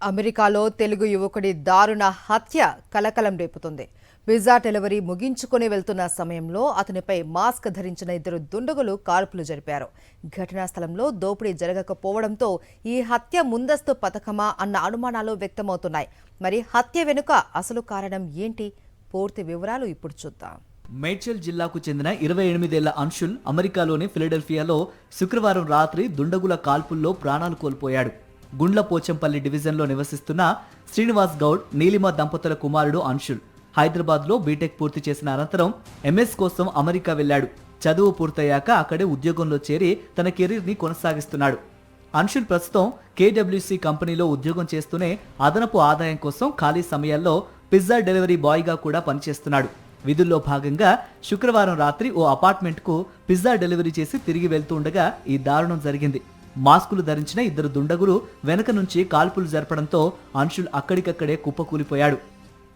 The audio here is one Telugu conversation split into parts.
అమెరికాలో తెలుగు యువకుడి దారుణ హత్య కలకలం రేపుతుంది. పిజ్జా డెలివరీ ముగించుకొని వెళ్తున్న సమయంలో అతనిపై మాస్క్ ధరించిన ఇద్దరు దుండగులు కాల్పులు జరిపారు. ఘటనా స్థలంలో దోపిడీ జరగకపోవడంతో ఈ హత్య ముందస్తు పథకమా అన్న అనుమానాలు వ్యక్తమవుతున్నాయి. మరి హత్య వెనుక అసలు కారణం ఏంటి? పూర్తి వివరాలు ఇప్పుడు చూద్దాం. మేడ్చల్ జిల్లాకు చెందిన 28 ఏళ్ల అంశుల్ అమెరికాలోని ఫిలడెల్ఫియాలో శుక్రవారం రాత్రి దుండగుల కాల్పుల్లో ప్రాణాలు కోల్పోయాడు. గుండ్లపోచంపల్లి డివిజన్లో నివసిస్తున్న శ్రీనివాస్ గౌడ్, నీలిమ దంపతుల కుమారుడు అంశుల్ హైదరాబాద్లో బీటెక్ పూర్తి చేసిన అనంతరం ఎంఎస్ కోసం అమెరికా వెళ్లాడు. చదువు పూర్తయ్యాక అక్కడే ఉద్యోగంలో చేరి తన కెరీర్ని కొనసాగిస్తున్నాడు. అంశుల్ ప్రస్తుతం కేడబ్ల్యూసీ కంపెనీలో ఉద్యోగం చేస్తూనే అదనపు ఆదాయం కోసం ఖాళీ సమయాల్లో పిజ్జా డెలివరీ బాయ్గా కూడా పనిచేస్తున్నాడు. విధుల్లో భాగంగా శుక్రవారం రాత్రి ఓ అపార్ట్మెంట్కు పిజ్జా డెలివరీ చేసి తిరిగి వెళ్తూ ఉండగా ఈ దారుణం జరిగింది. మాస్కులు ధరించిన ఇద్దరు దుండగులు వెనక నుంచి కాల్పులు జరపడంతో అంశుల్ అక్కడికక్కడే కుప్పకూలిపోయాడు.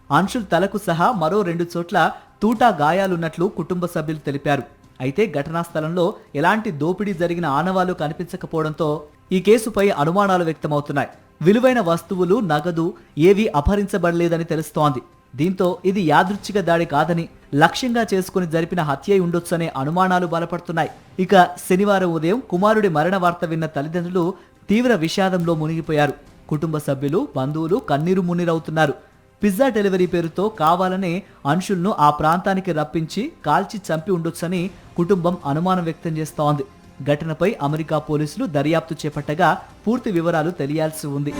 అంశుల్ తలకు సహా మరో 2 చోట్ల తూటా గాయాలున్నట్లు కుటుంబ సభ్యులు తెలిపారు. అయితే ఘటనా స్థలంలో ఎలాంటి దోపిడీ జరిగిన ఆనవాళ్లు కనిపించకపోవడంతో ఈ కేసుపై అనుమానాలు వ్యక్తమవుతున్నాయి. విలువైన వస్తువులు, నగదు ఏవీ అపహరించబడలేదని తెలుస్తోంది. దీంతో ఇది యాదృచ్ఛిక దాడి కాదని లక్ష్యంగా చేసుకుని జరిపిన హత్య ఉండొచ్చనే అనుమానాలు బలపడుతున్నాయి. ఇక శనివారం ఉదయం కుమారుడి మరణ వార్త విన్న తల్లిదండ్రులు తీవ్ర విషాదంలో మునిగిపోయారు. కుటుంబ సభ్యులు, బంధువులు కన్నీరు మున్నీరవుతున్నారు. పిజ్జా డెలివరీ పేరుతో కావాలనే అంశుల్ను ఆ ప్రాంతానికి రప్పించి కాల్చి చంపి ఉండొచ్చని కుటుంబం అనుమానం వ్యక్తం చేస్తోంది. ఘటనపై అమెరికా పోలీసులు దర్యాప్తు చేపట్టగా పూర్తి వివరాలు తెలియాల్సి ఉంది.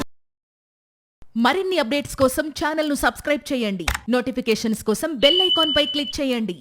మరిన్ని అప్డేట్స్ కోసం ఛానల్ ను సబ్స్క్రైబ్ చేయండి. నోటిఫికేషన్స్ కోసం బెల్ ఐకాన్ పై క్లిక్ చేయండి.